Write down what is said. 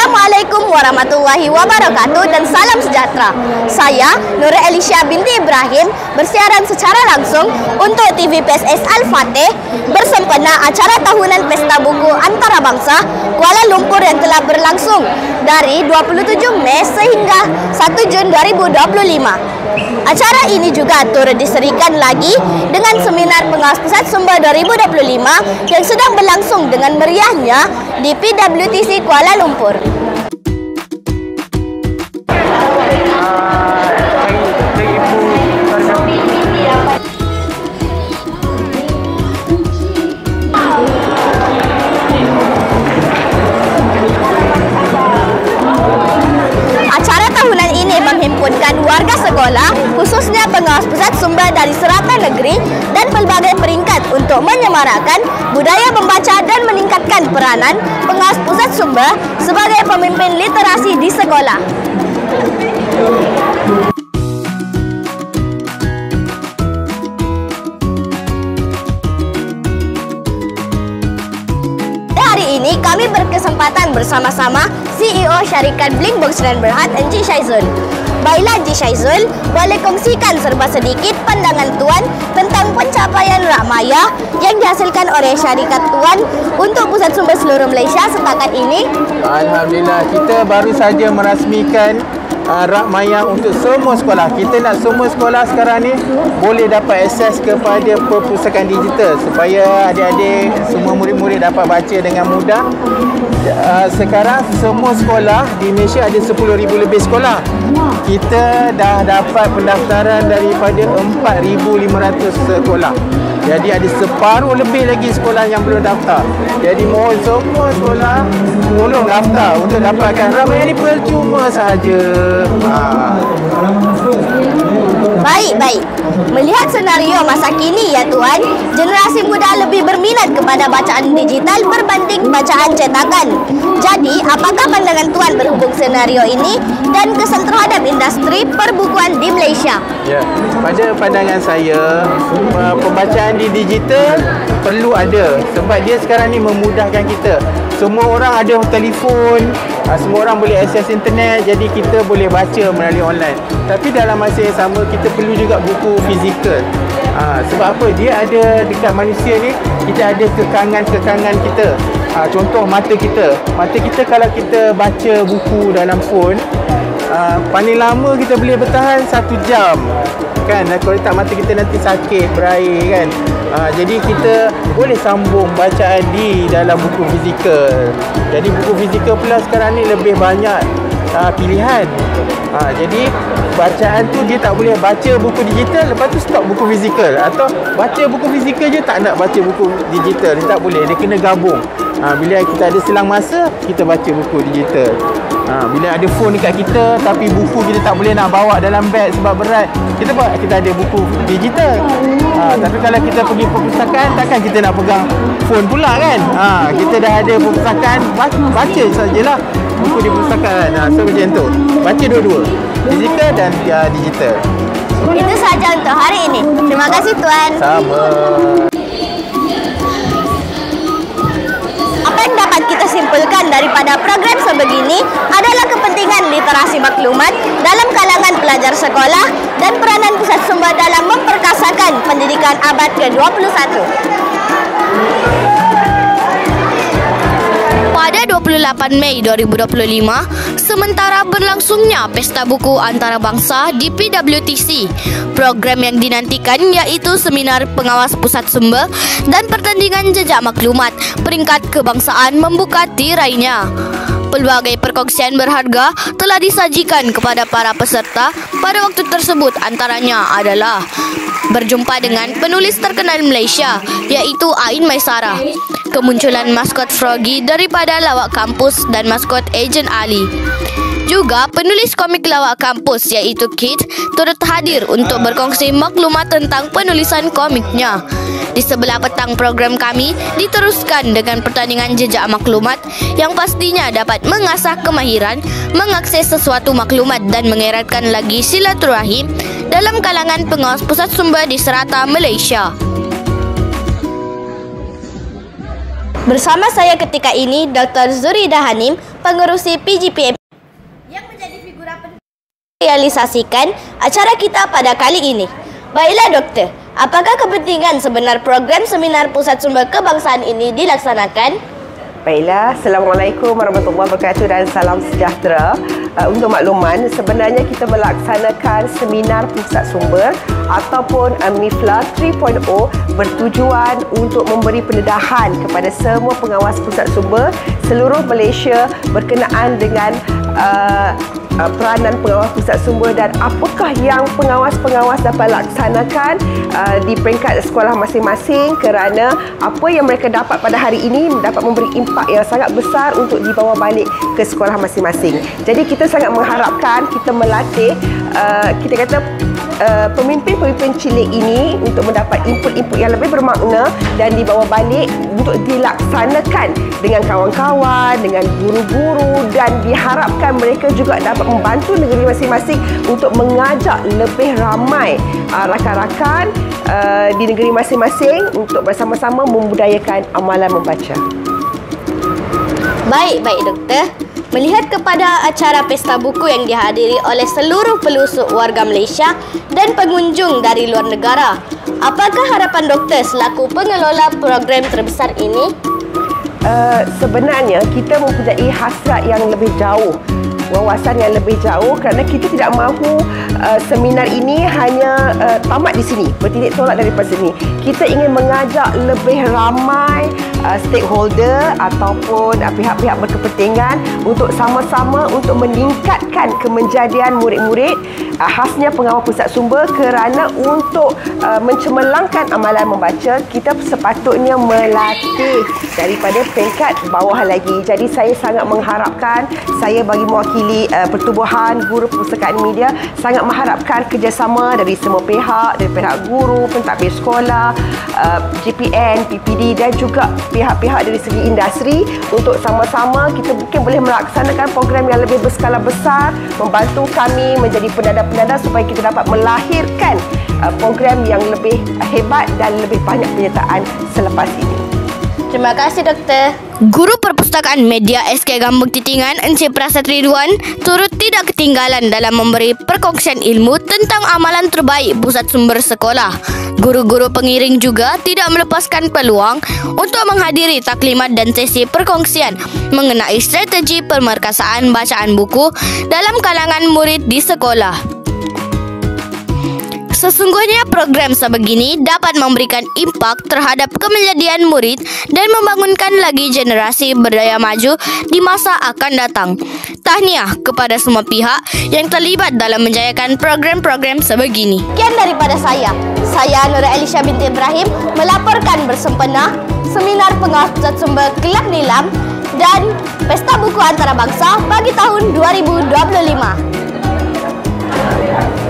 Assalamualaikum warahmatullahi wabarakatuh dan salam sejahtera. Saya Nur Elisha binti Ibrahim bersiaran secara langsung untuk TV PSS Al-Fatih bersempena acara tahunan Pesta Buku Antarabangsa Kuala Lumpur yang telah berlangsung dari 27 Mei sehingga 1 Jun 2025. Acara ini juga turut diserikan lagi dengan seminar pengawas pusat sumber 2025 yang sedang berlangsung dengan meriahnya di PWTC Kuala Lumpur. Acara tahunan ini menghimpunkan warga sekolah, khususnya pengawas pusat sumber dari serata negeri dan pelbagai peringkat untuk menyemarakan budaya membaca dan meningkatkan peranan pengawas pusat sumber sebagai pemimpin literasi di sekolah. Hari ini kami berkesempatan bersama-sama CEO Syarikat Blinkbox dan Berhad, Encik Syaizul. Baiklah Encik Syaizul, boleh kongsikan serba sedikit pandangan Tuan tentang pencapaian Rakmaya yang dihasilkan oleh Syarikat Tuan untuk pusat sumber seluruh Malaysia setakat ini? Alhamdulillah, kita baru saja merasmikan Rakmaya untuk semua sekolah. Kita nak semua sekolah sekarang ni boleh dapat akses kepada perpustakaan digital supaya adik-adik, semua murid-murid dapat baca dengan mudah. Sekarang semua sekolah di Malaysia ada 10,000 lebih sekolah. Kita dah dapat pendaftaran daripada 4,500 sekolah. Jadi ada separuh lebih lagi sekolah yang belum daftar. Jadi mohon semua sekolah tolong daftar untuk dapatkan Rakmaya ni percuma sahaja. Baik. Melihat senario masa kini ya Tuan, generasi muda lebih berminat kepada bacaan digital berbanding bacaan cetakan. Jadi, apakah pandangan Tuan berhubung senario ini dan kesan terhadap industri perbukuan di Malaysia? Ya, pada pandangan saya, pembacaan di digital perlu ada sebab dia sekarang ni memudahkan kita. Semua orang ada telefon, semua orang boleh akses internet, jadi kita boleh baca melalui online. Tapi dalam masa yang sama, kita perlu juga buku fizikal. Sebab apa? Dia ada dekat manusia ni, kita ada kekangan-kekangan kita. Contoh mata kita. Mata kita kalau kita baca buku dalam phone, paling lama kita boleh bertahan 1 jam. Kan, kalau tak mata kita nanti sakit, berair kan. Jadi kita boleh sambung bacaan di dalam buku fizikal. Jadi buku fizikal pula sekarang ni lebih banyak pilihan. Jadi bacaan tu dia tak boleh baca buku digital lepas tu stop buku fizikal, atau baca buku fizikal je tak nak baca buku digital. Dia tak boleh, dia kena gabung. Bila kita ada selang masa, kita baca buku digital. Bila ada phone dekat kita tapi buku kita tak boleh nak bawa dalam beg sebab berat, kita ada buku digital. Tapi kalau kita pergi perpustakaan, takkan kita nak pegang phone pula kan. Kita dah ada perpustakaan, baca sajalah buku di perpustakaan. So macam tu, baca dua-dua, fizikal dan digital. Itu sahaja untuk hari ini. Terima kasih Tuan. Sama. Apa yang dapat kita simpulkan daripada program sebegini adalah kepentingan literasi maklumat dalam kalangan pelajar sekolah dan peranan pusat sumber dalam memperkasakan pendidikan abad ke-21. Pada 28 Mei 2025, sementara berlangsungnya Pesta Buku Antarabangsa di PWTC, program yang dinantikan iaitu seminar pengawas pusat sumber dan pertandingan jejak maklumat peringkat kebangsaan membuka tirainya. Pelbagai perkongsian berharga telah disajikan kepada para peserta pada waktu tersebut, antaranya adalah berjumpa dengan penulis terkenal Malaysia iaitu Ain Maisarah, kemunculan maskot Froggy daripada lawak kampus dan maskot Ejen Ali. Juga penulis komik lawak kampus iaitu Kit turut hadir untuk berkongsi maklumat tentang penulisan komiknya. Di sebelah petang program kami diteruskan dengan pertandingan jejak maklumat yang pastinya dapat mengasah kemahiran mengakses sesuatu maklumat dan mengeratkan lagi silaturahim dalam kalangan pengawas pusat sumber di serata Malaysia. Bersama saya ketika ini Dr. Zuridah Hanim, pengerusi PGPM yang menjadi figura penting realisasikan acara kita pada kali ini. Baiklah doktor, apakah kepentingan sebenar program seminar Pusat Sumber Kebangsaan ini dilaksanakan? Baiklah, Assalamualaikum warahmatullahi wabarakatuh dan salam sejahtera. Untuk makluman, sebenarnya kita melaksanakan seminar pusat sumber ataupun MIFLA 3.0 bertujuan untuk memberi pendedahan kepada semua pengawas pusat sumber seluruh Malaysia berkenaan dengan peranan pengawas pusat sumber dan apakah yang pengawas-pengawas dapat laksanakan di peringkat sekolah masing-masing, kerana apa yang mereka dapat pada hari ini dapat memberi impak yang sangat besar untuk dibawa balik ke sekolah masing-masing. Jadi kita sangat mengharapkan kita melatih pemimpin-pemimpin cilik ini untuk mendapat input-input yang lebih bermakna dan dibawa balik untuk dilaksanakan dengan kawan-kawan, dengan guru-guru, dan diharapkan mereka juga dapat membantu negeri masing-masing untuk mengajak lebih ramai rakan-rakan di negeri masing-masing untuk bersama-sama membudayakan amalan membaca. Baik doktor. Melihat kepada acara pesta buku yang dihadiri oleh seluruh pelusuk warga Malaysia dan pengunjung dari luar negara, apakah harapan doktor selaku pengelola program terbesar ini? Sebenarnya kita mempunyai hasrat yang lebih jauh, wawasan yang lebih jauh, kerana kita tidak mahu seminar ini hanya tamat di sini, bertitik tolak daripada sini. Kita ingin mengajak lebih ramai stakeholder ataupun pihak-pihak berkepentingan untuk sama-sama untuk meningkatkan kemenjadian murid-murid khasnya pengawal pusat sumber, kerana untuk mencemerlangkan amalan membaca kita sepatutnya melatih daripada peringkat bawah lagi. Jadi saya sangat mengharapkan, saya bagi mewakili Pertubuhan Guru Perpustakaan Media sangat mengharapkan kerjasama dari semua pihak, dari pihak guru, pentadbir sekolah, GPN, PPD dan juga pihak-pihak dari segi industri untuk sama-sama kita mungkin boleh melaksanakan program yang lebih berskala besar, membantu kami menjadi penanda-penanda supaya kita dapat melahirkan program yang lebih hebat dan lebih banyak penyertaan selepas ini. Terima kasih doktor. Guru Perpustakaan Media SK Gambung Titingan Encik Prasad Ridwan turut tidak ketinggalan dalam memberi perkongsian ilmu tentang amalan terbaik pusat sumber sekolah. Guru-guru pengiring juga tidak melepaskan peluang untuk menghadiri taklimat dan sesi perkongsian mengenai strategi pemerkasaan bacaan buku dalam kalangan murid di sekolah. Sesungguhnya program sebegini dapat memberikan impak terhadap kemenjadian murid dan membangunkan lagi generasi berdaya maju di masa akan datang. Tahniah kepada semua pihak yang terlibat dalam menjayakan program-program sebegini. Sekian daripada saya Nura Elisha binti Ibrahim melaporkan bersempena seminar pengawas pusat sumber Kelab Nilam dan Pesta Buku Antarabangsa bagi tahun 2025.